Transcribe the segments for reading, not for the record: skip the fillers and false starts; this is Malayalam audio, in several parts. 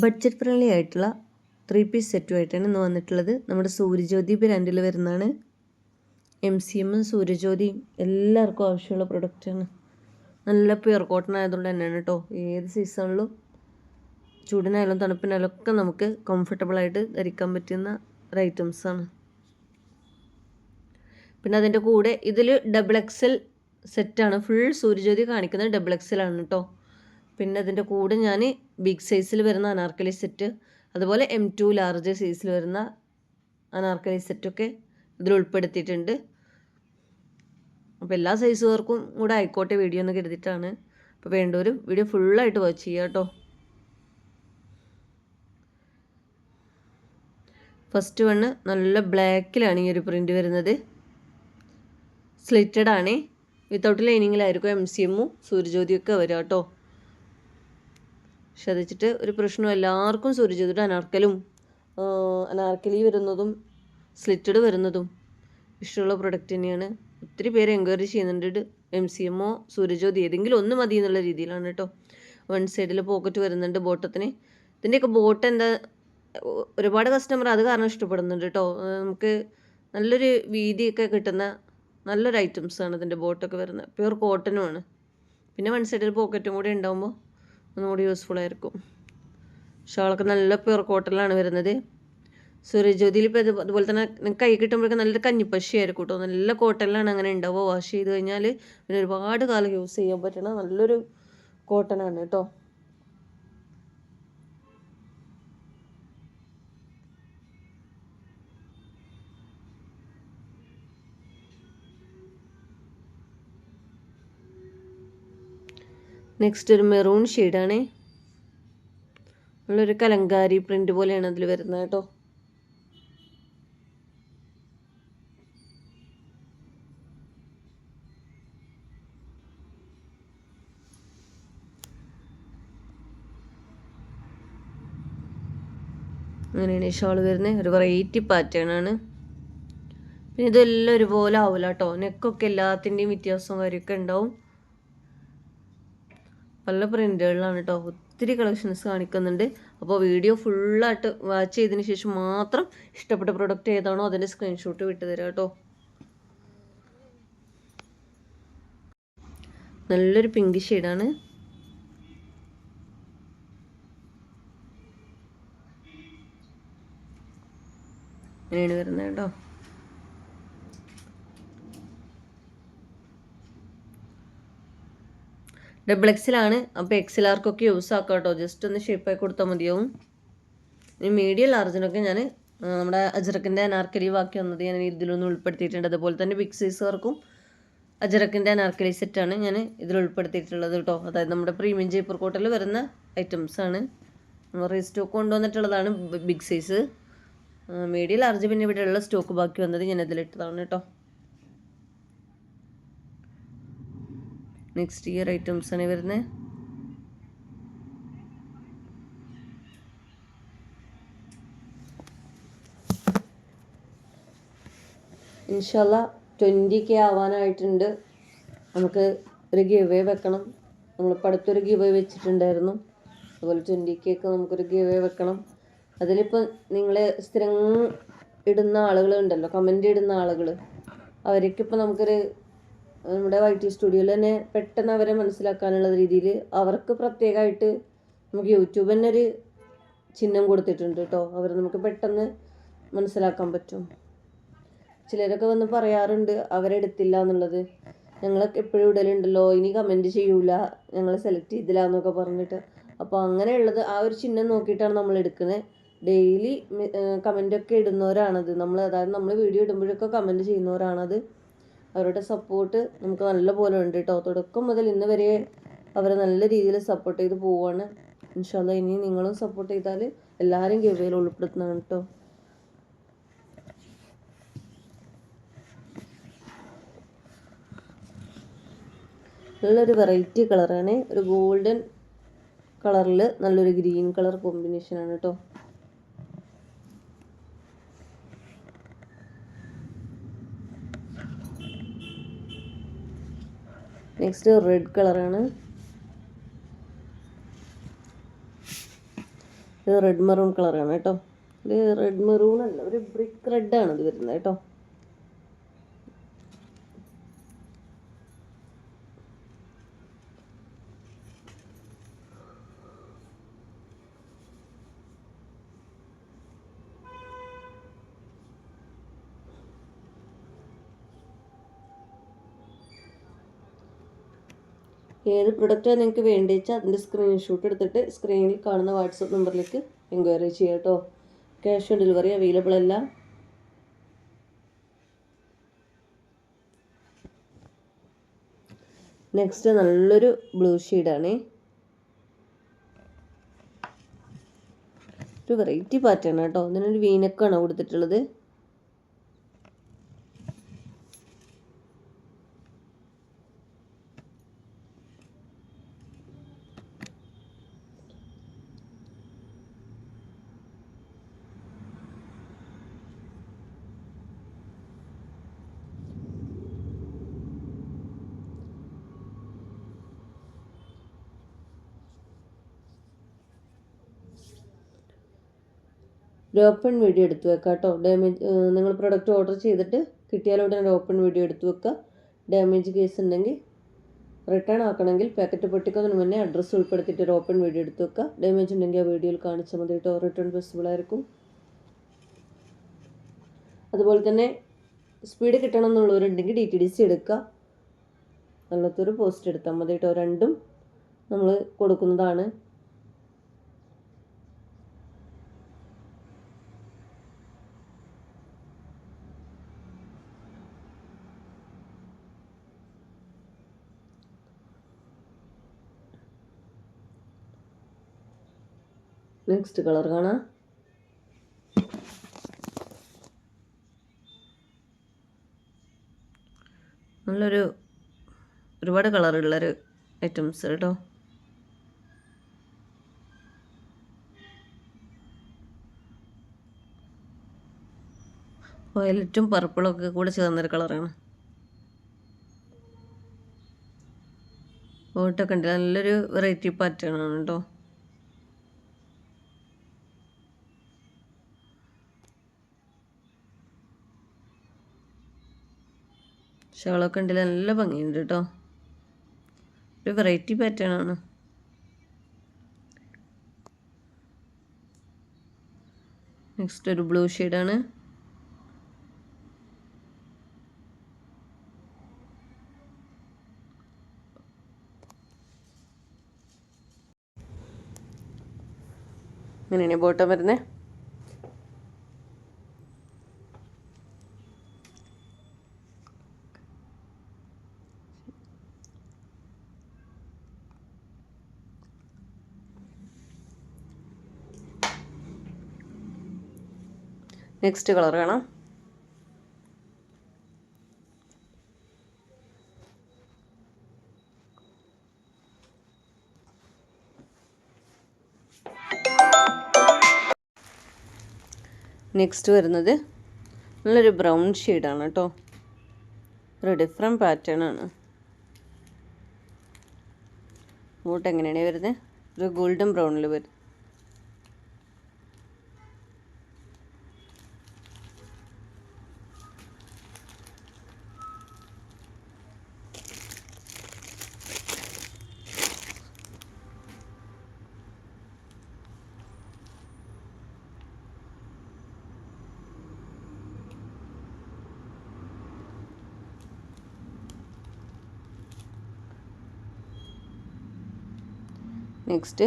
ബഡ്ജറ്റ് ഫ്രണ്ട്ലി ആയിട്ടുള്ള 3 പീസ് സെറ്റുമായിട്ടാണ് ഇന്ന് വന്നിട്ടുള്ളത്. നമ്മുടെ സൂര്യജ്യോതി ബ്രാൻഡിൽ വരുന്നതാണ്. MCM സൂര്യജ്യോതിയും എല്ലാവർക്കും ആവശ്യമുള്ള പ്രൊഡക്റ്റാണ്. നല്ല പ്യുർ കോട്ടൺ ആയതുകൊണ്ട് തന്നെയാണ് കേട്ടോ. ഏത് സീസണിലും ചൂടിനായാലും തണുപ്പിനായാലും ഒക്കെ നമുക്ക് കംഫർട്ടബിളായിട്ട് ധരിക്കാൻ പറ്റുന്ന ഒരു ഐറ്റംസാണ്. പിന്നെ അതിൻ്റെ കൂടെ ഇതിൽ XXL സെറ്റാണ്. ഫുൾ സൂര്യജ്യോതി കാണിക്കുന്നത് XXL ആണ് കേട്ടോ. പിന്നെ അതിൻ്റെ കൂടെ ഞാൻ ബിഗ് സൈസിൽ വരുന്ന അനാർക്കലി സെറ്റ്, അതുപോലെ M2 ലാർജ് സൈസിൽ വരുന്ന അനാർക്കലി സെറ്റൊക്കെ ഇതിൽ ഉൾപ്പെടുത്തിയിട്ടുണ്ട്. അപ്പോൾ എല്ലാ സൈസുകാർക്കും കൂടെ ആയിക്കോട്ടെ വീഡിയോ എന്ന് കരുതിയിട്ടാണ്. അപ്പോൾ വേണ്ടവർ വീഡിയോ ഫുള്ളായിട്ട് വാച്ച് ചെയ്യുക കേട്ടോ. ഫസ്റ്റ് വണ്ണ് നല്ല ബ്ലാക്കിലാണ് ഈ ഒരു പ്രിൻ്റ് വരുന്നത്. സ്ലിറ്റഡ് ആണ്, വിത്തൗട്ട് ലൈനിങ്ങിലായിരിക്കും MCM സൂര്യജ്യോതിയൊക്കെ വരിക കേട്ടോ. ശ്രദ്ധിച്ചിട്ട് ഒരു പ്രശ്നം, എല്ലാവർക്കും സൂര്യജ്യോതിയുടെ അനാർക്കലി വരുന്നതും സ്ലിറ്റഡ് വരുന്നതും ഇഷ്ടമുള്ള പ്രൊഡക്റ്റ് തന്നെയാണ്. ഒത്തിരി പേര് എൻക്വയറി ചെയ്യുന്നുണ്ട്. MCM സൂര്യജ്യോതി ഏതെങ്കിലും ഒന്ന് മതി എന്നുള്ള രീതിയിലാണ് കേട്ടോ. വൺ സൈഡിൽ പോക്കറ്റ് വരുന്നുണ്ട് ബോട്ടത്തിന്. ഇതിൻ്റെയൊക്കെ ബോട്ട് എന്താ ഒരുപാട് കസ്റ്റമർ അത് കാരണം ഇഷ്ടപ്പെടുന്നുണ്ട് കേട്ടോ. നമുക്ക് നല്ലൊരു വീതിയൊക്കെ കിട്ടുന്ന നല്ലൊരു ഐറ്റംസാണ് ഇതിൻ്റെ ബോട്ടൊക്കെ വരുന്നത്. പ്യുർ കോട്ടനുമാണ്. പിന്നെ വൺ സൈഡിൽ പോക്കറ്റും കൂടി ഉണ്ടാകുമ്പോൾ ഒന്നുകൂടി യൂസ്ഫുൾ ആയിരിക്കും. ഷാളൊക്കെ നല്ല പ്യുർ കോട്ടണിലാണ് വരുന്നത്. സൂര്യജ്യോതിയിൽ ഇപ്പോൾ അതുപോലെ തന്നെ കൈ കിട്ടുമ്പോഴേക്കും നല്ലൊരു കഞ്ഞിപ്പശിയായിരിക്കും കേട്ടോ. നല്ല കോട്ടണിലാണ് അങ്ങനെ ഉണ്ടാവുക. വാഷ് ചെയ്ത് കഴിഞ്ഞാൽ പിന്നെ ഒരുപാട് കാലം യൂസ് ചെയ്യാൻ പറ്റണ നല്ലൊരു കോട്ടനാണ് കേട്ടോ. നെക്സ്റ്റ് ഒരു മെറൂൺ ഷെയ്ഡാണ്. നല്ലൊരു കലങ്കാരി പ്രിൻ്റ് പോലെയാണ് അതിൽ വരുന്നത് കേട്ടോ. അങ്ങനെയാണ് ഈ ഷോൾ വരുന്നത്. ഒരു വെറൈറ്റി പാറ്റേൺ ആണ്. പിന്നെ ഇതെല്ലാം ഒരുപോലെ ആവില്ല കേട്ടോ. നെക്കൊക്കെ എല്ലാത്തിൻ്റെയും വ്യത്യാസവും കാര്യമൊക്കെ ഉണ്ടാവും. പല പ്രിൻ്റുകളിലാണ് കേട്ടോ. ഒത്തിരി കളക്ഷൻസ് കാണിക്കുന്നുണ്ട്. അപ്പോൾ വീഡിയോ ഫുള്ളായിട്ട് വാച്ച് ചെയ്തതിന് ശേഷം മാത്രം ഇഷ്ടപ്പെട്ട പ്രൊഡക്റ്റ് ഏതാണോ അതിൻ്റെ സ്ക്രീൻഷോട്ട് വിട്ടു തരാം കേട്ടോ. നല്ലൊരു പിങ്ക് ഷെയ്ഡാണ്. അങ്ങനെയാണ് വരുന്നത് കേട്ടോ. XXL ആണ്. അപ്പോൾ XLRക്കൊക്കെ യൂസ് ആക്കാം കേട്ടോ. ജസ്റ്റ് ഒന്ന് ഷേപ്പായി കൊടുത്താൽ മതിയാവും. ഇനി മീഡിയം ലാർജിനൊക്കെ ഞാൻ നമ്മുടെ അജ്രക്കിൻ്റെ അനാർക്കലി ബാക്കി വന്നത് ഞാൻ ഇതിലൊന്നും ഉൾപ്പെടുത്തിയിട്ടുണ്ട്. അതുപോലെ തന്നെ ബിഗ് സൈസുകാർക്കും അജ്രക്കിൻ്റെ അനാർക്കലി സെറ്റാണ് ഞാൻ ഇതിൽ ഉൾപ്പെടുത്തിയിട്ടുള്ളത് കേട്ടോ. അതായത് നമ്മുടെ പ്രീമിയം ജയ്പൂർ കോട്ടണിൽ വരുന്ന ഐറ്റംസാണ്. റീസ്റ്റോക്ക് കൊണ്ടുവന്നിട്ടുള്ളതാണ് ബിഗ് സൈസ്. മീഡിയം ലാർജ് പിന്നെ ഇവിടെയുള്ള സ്റ്റോക്ക് ബാക്കി വന്നത് ഞാൻ ഇതിലിട്ടതാണ് കേട്ടോ. നെക്സ്റ്റ് ഇയർ ഐറ്റംസാണ് വരുന്നത്. ഇൻഷാല്ലാ 20K ആവാനായിട്ടുണ്ട്. നമുക്ക് ഒരു ഗിവ് വെക്കണം. നമ്മളിപ്പോൾ അടുത്തൊരു ഗിവ് വെച്ചിട്ടുണ്ടായിരുന്നു. അതുപോലെ 20K ഒക്കെ നമുക്കൊരു ഗിവ് വെക്കണം. അതിലിപ്പോൾ നിങ്ങൾ സ്ഥിരം ഇടുന്ന ആളുകളുണ്ടല്ലോ, കമൻ്റ് ഇടുന്ന ആളുകൾ, അവർക്കിപ്പോൾ നമുക്കൊരു നമ്മുടെ YT സ്റ്റുഡിയോയിൽ തന്നെ പെട്ടെന്ന് അവരെ മനസ്സിലാക്കാനുള്ള രീതിയിൽ അവർക്ക് പ്രത്യേകമായിട്ട് നമുക്ക് യൂട്യൂബ് തന്നെ ഒരു ചിഹ്നം കൊടുത്തിട്ടുണ്ട് കേട്ടോ. അവർ നമുക്ക് പെട്ടെന്ന് മനസ്സിലാക്കാൻ പറ്റും. ചിലരൊക്കെ വന്ന് പറയാറുണ്ട് അവരെടുത്തില്ല എന്നുള്ളത്. ഞങ്ങളൊക്കെ എപ്പോഴും ഇടലുണ്ടല്ലോ, ഇനി കമൻറ്റ് ചെയ്യൂല, ഞങ്ങൾ സെലക്ട് ചെയ്തില്ല എന്നൊക്കെ പറഞ്ഞിട്ട്. അപ്പോൾ അങ്ങനെയുള്ളത് ആ ഒരു ചിഹ്നം നോക്കിയിട്ടാണ് നമ്മൾ എടുക്കുന്നത്. ഡെയിലി കമൻ്റൊക്കെ ഇടുന്നവരാണത്. അതായത് നമ്മൾ വീഡിയോ ഇടുമ്പോഴൊക്കെ കമൻറ്റ് ചെയ്യുന്നവരാണത്. അവരുടെ സപ്പോർട്ട് നമുക്ക് നല്ല പോലെ ഉണ്ട് കേട്ടോ. തുടക്കം മുതൽ ഇന്ന് വരെ അവർ നല്ല രീതിയിൽ സപ്പോർട്ട് ചെയ്ത് പോവുകയാണ്. ഇൻഷാല്ലാ ഇനി നിങ്ങളും സപ്പോർട്ട് ചെയ്താൽ എല്ലാവരും ഗിവയിൽ ഉൾപ്പെടുത്തുന്നതാണ് കേട്ടോ. നല്ലൊരു വെറൈറ്റി കളറാണ്. ഒരു ഗോൾഡൻ കളറിൽ നല്ലൊരു ഗ്രീൻ കളർ കോമ്പിനേഷനാണ് കേട്ടോ. നെക്സ്റ്റ് റെഡ് കളറാണ്. ഇത് റെഡ് മെറൂൺ കളറാണ് കേട്ടോ. ഇത് റെഡ് മെറൂൺ അല്ല, ഒരു ബ്രിക്ക് റെഡാണ് ഇത് വരുന്നത് കേട്ടോ. ഏത് പ്രൊഡക്റ്റാണ് നിങ്ങൾക്ക് വേണ്ടി വെച്ചാൽ അതിൻ്റെ സ്ക്രീൻഷോട്ട് എടുത്തിട്ട് സ്ക്രീനിൽ കാണുന്ന വാട്സപ്പ് നമ്പറിലേക്ക് എൻക്വയറി ചെയ്യാം കേട്ടോ. ക്യാഷ് ഓൺ ഡെലിവറി അവൈലബിൾ അല്ല. നെക്സ്റ്റ് നല്ലൊരു ബ്ലൂ ഷെയ്ഡാണ്. ഒരു വെറൈറ്റി പാറ്റേൺ കേട്ടോ. ഇതിനൊരു വീനക്കാണ് കൊടുത്തിട്ടുള്ളത്. ഒരു ഓപ്പൺ വീഡിയോ എടുത്ത് വെക്കുക കേട്ടോ. ഡാമേജ് നിങ്ങൾ പ്രൊഡക്റ്റ് ഓർഡർ ചെയ്തിട്ട് കിട്ടിയാലോടെ ഒരു ഓപ്പൺ വീഡിയോ എടുത്ത് വെക്കുക. ഡാമേജ് കേസ് ഉണ്ടെങ്കിൽ റിട്ടേൺ ആക്കണമെങ്കിൽ പാക്കറ്റ് പൊട്ടിക്കുന്നതിന് മുന്നേ അഡ്രസ്സ് ഉൾപ്പെടുത്തിയിട്ട് ഒരു ഓപ്പൺ വീഡിയോ എടുത്ത് വെക്കുക. ഡാമേജ് ഉണ്ടെങ്കിൽ ആ വീഡിയോയിൽ കാണിച്ചാൽ മതി കേട്ടോ. റിട്ടേൺ പോസിബിൾ ആയിരിക്കും. അതുപോലെ തന്നെ സ്പീഡ് കിട്ടണം എന്നുള്ളവരുണ്ടെങ്കിൽ DTDC എടുക്കുക. അല്ലാത്തൊരു പോസ്റ്റ് എടുത്താൽ മതി കേട്ടോ. രണ്ടും നമ്മൾ കൊടുക്കുന്നതാണ്. നെക്സ്റ്റ് കളർ കാണാം. നല്ലൊരു ഒരുപാട് കളറുള്ളൊരു ഐറ്റംസ് കേട്ടോ. വയലറ്റും പർപ്പിളും ഒക്കെ കൂടെ ചേർന്നൊരു കളറാണ്. ബോട്ടൊക്കെ ഉണ്ട്. നല്ലൊരു വെറൈറ്റി പാറ്റേൺ ആണ് കേട്ടോ. ഷാളൊക്കെ ഉണ്ടല്ലോ, നല്ല ഭംഗിയുണ്ട് കേട്ടോ. ഒരു വെറൈറ്റി പാറ്റേൺ ആണ്. നെക്സ്റ്റ് ഒരു ബ്ലൂ ഷെയ്ഡാണ്. ഇങ്ങനെയാണ് ബോട്ടം വരുന്നത്. നെക്സ്റ്റ് കളർ കാണാം. നെക്സ്റ്റ് വരുന്നത് നല്ലൊരു ബ്രൗൺ ഷെയ്ഡാണ് കേട്ടോ. ഒരു ഡിഫറെൻറ്റ് പാറ്റേൺ ആണ്. ബോട്ട് എങ്ങനെയാണ് വരുന്നത്? ഒരു ഗോൾഡൻ ബ്രൗണിൽ വരും. നെക്സ്റ്റ്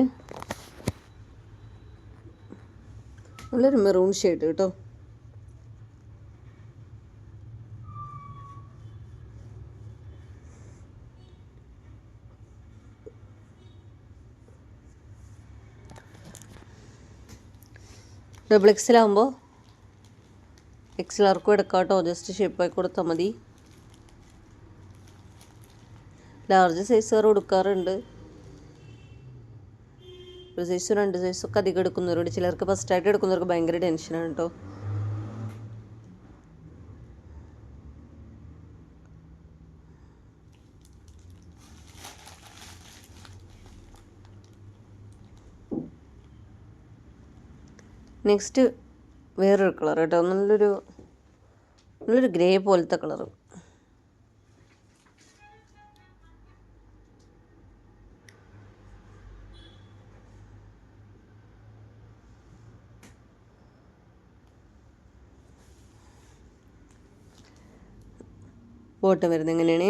നല്ലൊരു മെറൂൺ ഷെയ്ഡ് കേട്ടോ. ഡബിൾ എക്സലാകുമ്പോൾ എക്സലാർക്കും എടുക്കാം കേട്ടോ. ജസ്റ്റ് ഷേപ്പായി കൊടുത്താൽ മതി. ലാർജ് സൈസ് വേറെ കൊടുക്കാറുണ്ട്. ഒരു സൈസും 2 സൈസൊക്കെ അധികം എടുക്കുന്നവരുണ്ട്. ചിലർക്ക് ഫസ്റ്റായിട്ട് എടുക്കുന്നവർക്ക് ഭയങ്കര ടെൻഷനാണ് കേട്ടോ. നെക്സ്റ്റ് വേറൊരു കളർ കേട്ടോ, നല്ലൊരു ഗ്രേ പോലത്തെ കളറ്. ബോട്ടം വരുന്നത് എങ്ങനെയാണ്?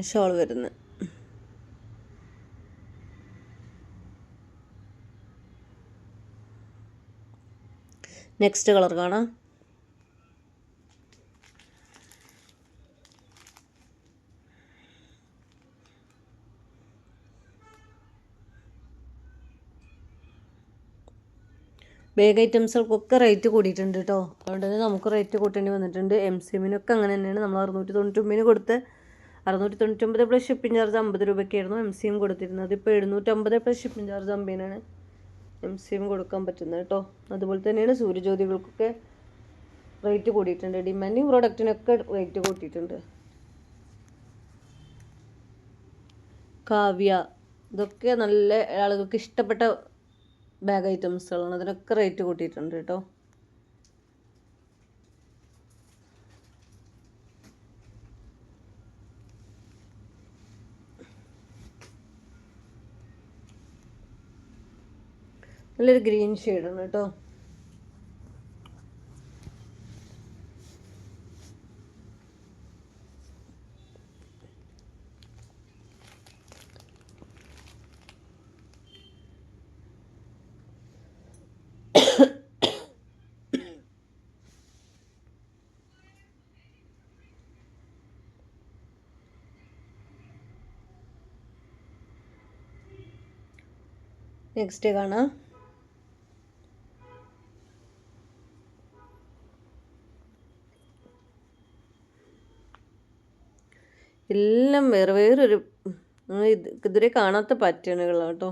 ഷോൾ വരുന്നത്. നെക്സ്റ്റ് കളർ കാണാം. ബാഗ് ഐറ്റംസുകൾക്കൊക്കെ റേറ്റ് കൂടിയിട്ടുണ്ട് കേട്ടോ. അതുകൊണ്ട് തന്നെ നമുക്ക് റേറ്റ് കൂട്ടേണ്ടി വന്നിട്ടുണ്ട്. MCMനൊക്കെ അങ്ങനെ തന്നെയാണ്. നമ്മൾ 699 കൊടുത്ത് 699 പ്ലസ് ഷിപ്പിംഗ് ചാർജ് 50 രൂപയ്ക്കായിരുന്നു MCM കൊടുത്തിരുന്നത്. ഇപ്പോൾ 750 പ്ലസ് ഷിപ്പിംഗ് ചാർജ് 50 MCM കൊടുക്കാൻ പറ്റുന്നത് കേട്ടോ. അതുപോലെ തന്നെയാണ് സൂര്യജ്യോതികൾക്കൊക്കെ റേറ്റ് കൂടിയിട്ടുണ്ട്. ഡിമാൻഡിങ് പ്രോഡക്റ്റിനൊക്കെ റേറ്റ് കൂട്ടിയിട്ടുണ്ട്. കാവ്യ, ഇതൊക്കെ നല്ല ആളുകൾക്ക് ഇഷ്ടപ്പെട്ട ബാഗ് ഐറ്റംസുകളാണ്. അതിനൊക്കെ റേറ്റ് കൂട്ടിയിട്ടുണ്ട് കേട്ടോ. നല്ലൊരു ഗ്രീൻ ഷെയ്ഡാണ് കേട്ടോ. നെക്സ്റ്റ് കാണാം. എല്ലാം വേറൊരു ഇതുവരെ കാണാത്ത പാറ്റേണുകളാണ് കേട്ടോ.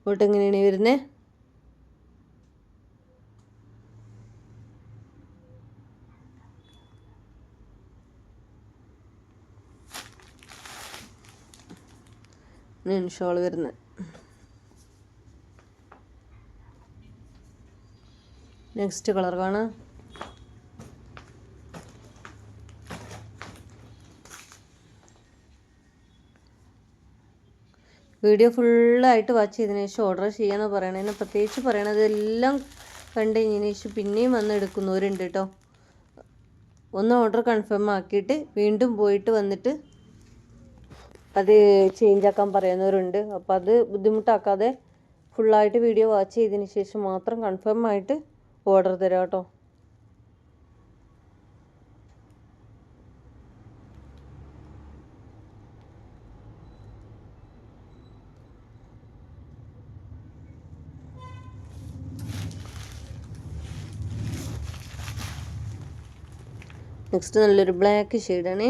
ബോട്ട് എങ്ങനെയാണ് വരുന്നത്? ഷോൾ വരുന്നത്. നെക്സ്റ്റ് കളർ കാണാം. വീഡിയോ ഫുള്ളായിട്ട് വാച്ച് ചെയ്തതിന് ശേഷം ഓർഡർ ചെയ്യാമെന്ന് പറയണതിന് പ്രത്യേകിച്ച് പറയണത് എല്ലാം കണ്ടു കഴിഞ്ഞതിന് ശേഷം പിന്നെയും വന്ന് എടുക്കുന്നവരുണ്ട് കേട്ടോ. ഒന്ന് ഓർഡർ കൺഫേം ആക്കിയിട്ട് വീണ്ടും പോയിട്ട് വന്നിട്ട് അത് ചേഞ്ച് ആക്കാൻ പറയുന്നവരുണ്ട്. അപ്പോൾ അത് ബുദ്ധിമുട്ടാക്കാതെ ഫുള്ളായിട്ട് വീഡിയോ വാച്ച് ചെയ്തതിന് ശേഷം മാത്രം കൺഫേം ആയിട്ട് ഓർഡർ തരാം കേട്ടോ. നെക്സ്റ്റ് നല്ലൊരു ബ്ലാക്ക് ഷെയ്ഡാണ്.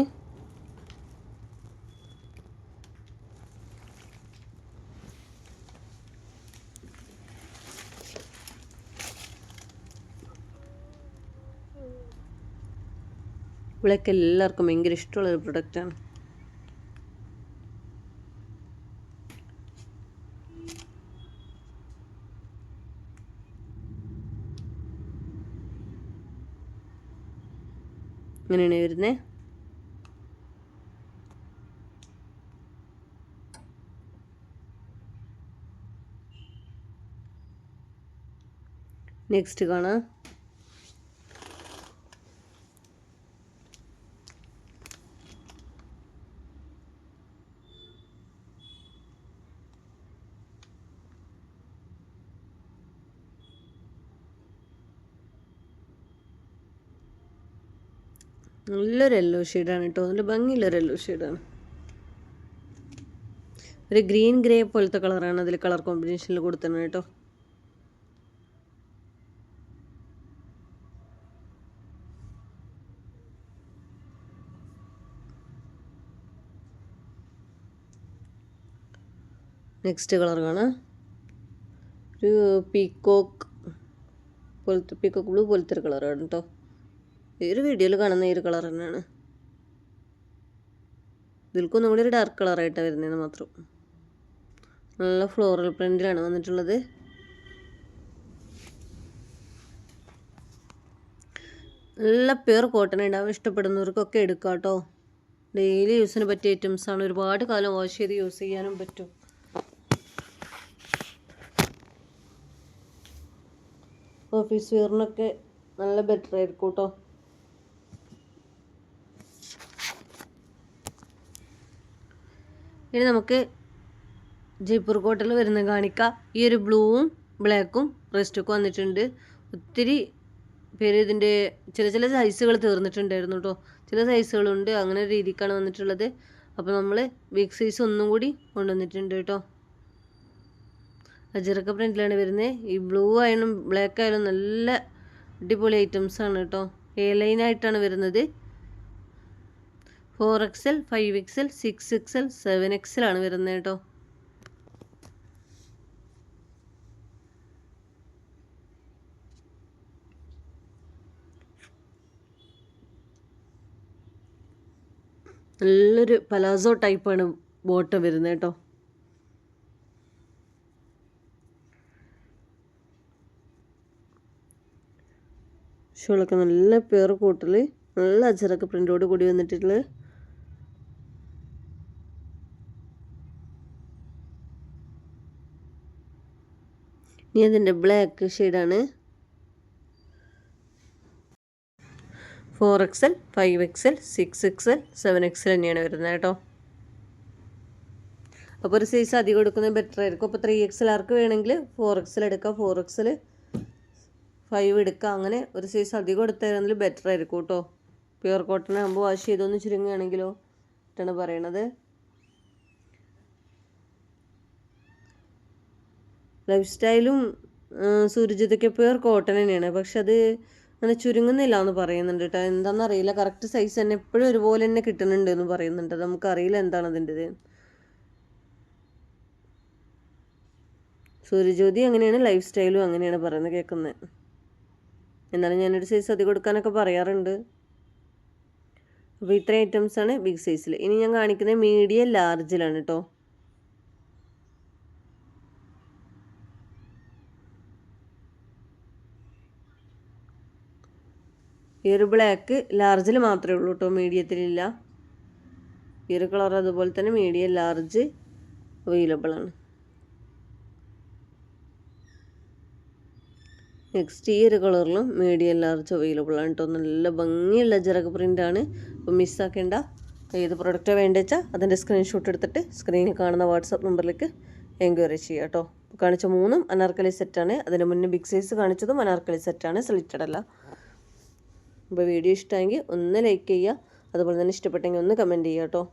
ബ്ലാക്ക് എല്ലാവർക്കും ഭയങ്കര ഇഷ്ടമുള്ളൊരു പ്രൊഡക്റ്റാണ്. ഇങ്ങനെയാണ് വരുന്നത്. നെക്സ്റ്റ് കാണാം. നല്ലൊരു യെല്ലോ ഷെയ്ഡാണ് കേട്ടോ. നല്ല ഭംഗിയുള്ളൊരു യെല്ലോ ഷെയ്ഡാണ്. ഒരു ഗ്രീൻ ഗ്രേ പോലത്തെ കളറാണ് അതിൽ കളർ കോമ്പിനേഷനിൽ കൊടുത്തത് കേട്ടോ. നെക്സ്റ്റ് കളർ കാണാം, ഒരു പീക്കോക്ക് പോലത്തെ, പീക്കോക്ക് ബ്ലൂ പോലത്തെ ഒരു കളറാണ് കേട്ടോ. ഈ ഒരു വീഡിയോയിൽ കാണുന്ന ഈ ഒരു കളർ തന്നെയാണ്. ഇതിൽക്കൊന്നും കൂടി ഒരു ഡാർക്ക് കളറായിട്ടാണ് വരുന്നതെന്ന് മാത്രം. നല്ല ഫ്ലോറൽ പ്രിൻ്റിലാണ് വന്നിട്ടുള്ളത്. നല്ല പ്യുർ കോട്ടൺ ഉണ്ടാവും. ഇഷ്ടപ്പെടുന്നവർക്കൊക്കെ എടുക്കാം കേട്ടോ. ഡെയിലി യൂസിന് പറ്റിയ ഐറ്റംസാണ്. ഒരുപാട് കാലം വാഷ് ചെയ്ത് യൂസ് ചെയ്യാനും പറ്റും. ഓഫീസ് വെയറിനൊക്കെ നല്ല ബെറ്റർ ആയിരിക്കും കേട്ടോ. ഇനി നമുക്ക് ജയ്പൂർ കോട്ടണിൽ വരുന്നത് കാണിക്കാം. ഈ ഒരു ബ്ലൂവും ബ്ലാക്കും റെസ്റ്റൊക്കെ വന്നിട്ടുണ്ട്. ഒത്തിരി പേര് ഇതിൻ്റെ ചില സൈസുകൾ തീർന്നിട്ടുണ്ടായിരുന്നു കേട്ടോ. ചില സൈസുകളുണ്ട്, അങ്ങനെ ഒരു രീതിക്കാണ് വന്നിട്ടുള്ളത്. അപ്പോൾ നമ്മൾ ബിഗ് സൈസ് ഒന്നും കൂടി കൊണ്ടുവന്നിട്ടുണ്ട് കേട്ടോ. അജറക്ക പ്രിൻ്റിലാണ് വരുന്നത്. ഈ ബ്ലൂ ആയാലും ബ്ലാക്ക് ആയാലും നല്ല അടിപൊളി ഐറ്റംസാണ് കേട്ടോ. എ ലൈനായിട്ടാണ് വരുന്നത്. 4XL, 5XL, 6XL, 7XL ആണ് വരുന്നത് കേട്ടോ. നല്ലൊരു പലാസോ ടൈപ്പാണ് ബോട്ടം വരുന്നത് കേട്ടോ. ഷോളൊക്കെ നല്ല പ്യുർ കോട്ടിൽ നല്ല അജറക്ക പ്രിൻ്റോട് കൂടി വന്നിട്ടുള്ളത്. ഇനി അതിൻ്റെ ബ്ലാക്ക് ഷെയ്ഡാണ്. 4XL, 5XL, 6XL, 7XL തന്നെയാണ് വരുന്നത് കേട്ടോ. അപ്പോൾ ഒരു സൈസ് അധികം എടുക്കുന്നത് ബെറ്റർ ആയിരിക്കും. അപ്പോൾ 3XL ആർക്ക് വേണമെങ്കിൽ 4XL എടുക്കാം, 4XL 5 എടുക്കാം. അങ്ങനെ ഒരു സൈസ് അധികം എടുത്തായിരുന്നെങ്കിൽ ബെറ്റർ ആയിരിക്കും കേട്ടോ. പ്യുർ കോട്ടൺ ആകുമ്പോൾ വാഷ് ചെയ്തൊന്ന് ചുരുങ്ങുകയാണെങ്കിലോ എന്നാണ് പറയണത്. ലൈഫ് സ്റ്റൈലും സൂരജിതൊക്കെ പ്യുർ കോട്ടൺ തന്നെയാണ്. പക്ഷെ അത് അങ്ങനെ ചുരുങ്ങുന്നില്ല എന്ന് പറയുന്നുണ്ട് കേട്ടോ. എന്താണെന്നറിയില്ല, കറക്റ്റ് സൈസ് തന്നെ എപ്പോഴും ഒരുപോലെ തന്നെ കിട്ടുന്നുണ്ട് എന്ന് പറയുന്നുണ്ട്. നമുക്കറിയില്ല എന്താണ് അതിൻ്റെത്. സൂര്യജ്യോതി അങ്ങനെയാണ്, ലൈഫ് സ്റ്റൈലും അങ്ങനെയാണ് പറയുന്നത് കേൾക്കുന്നത്. എന്നാലും ഞാനൊരു സൈസ് അധികം കൊടുക്കാനൊക്കെ പറയാറുണ്ട്. അപ്പോൾ ഇത്രയും ഐറ്റംസാണ് ബിഗ് സൈസിൽ. ഇനി ഞാൻ കാണിക്കുന്നത് മീഡിയം ലാർജിലാണ് കേട്ടോ. ഈ ഒരു ബ്ലാക്ക് ലാർജിൽ മാത്രമേ ഉള്ളൂ കേട്ടോ, മീഡിയത്തിലില്ല. ഈ ഒരു കളർ അതുപോലെ തന്നെ മീഡിയം ലാർജ് അവൈലബിൾ ആണ്. നെക്സ്റ്റ് ഈ ഒരു കളറിലും മീഡിയം ലാർജ് അവൈലബിൾ ആണ് കേട്ടോ. നല്ല ഭംഗിയുള്ള അജറക പ്രിൻ്റാണ്. അപ്പോൾ മിസ്സാക്കേണ്ട. ഏത് പ്രൊഡക്റ്റാണ് വേണ്ടത് വെച്ചാൽ അതിൻ്റെ സ്ക്രീൻഷോട്ട് എടുത്തിട്ട് സ്ക്രീനിൽ കാണുന്ന വാട്സാപ്പ് നമ്പറിലേക്ക് എൻക്വയറി ചെയ്യുക കേട്ടോ. കാണിച്ച 3 അനാർക്കലി സെറ്റാണ്. അതിന് മുന്നേ ബിഗ് സൈസ് കാണിച്ചതും അനാർക്കലി സെറ്റാണ്, സ്ലിറ്റഡ് അല്ല. അപ്പോൾ വീഡിയോ ഇഷ്ടമെങ്കിൽ ഒന്ന് ലൈക്ക് ചെയ്യുക. അതുപോലെ തന്നെ ഇഷ്ടപ്പെട്ടെങ്കിൽ ഒന്ന് കമൻറ്റ് ചെയ്യുക കേട്ടോ.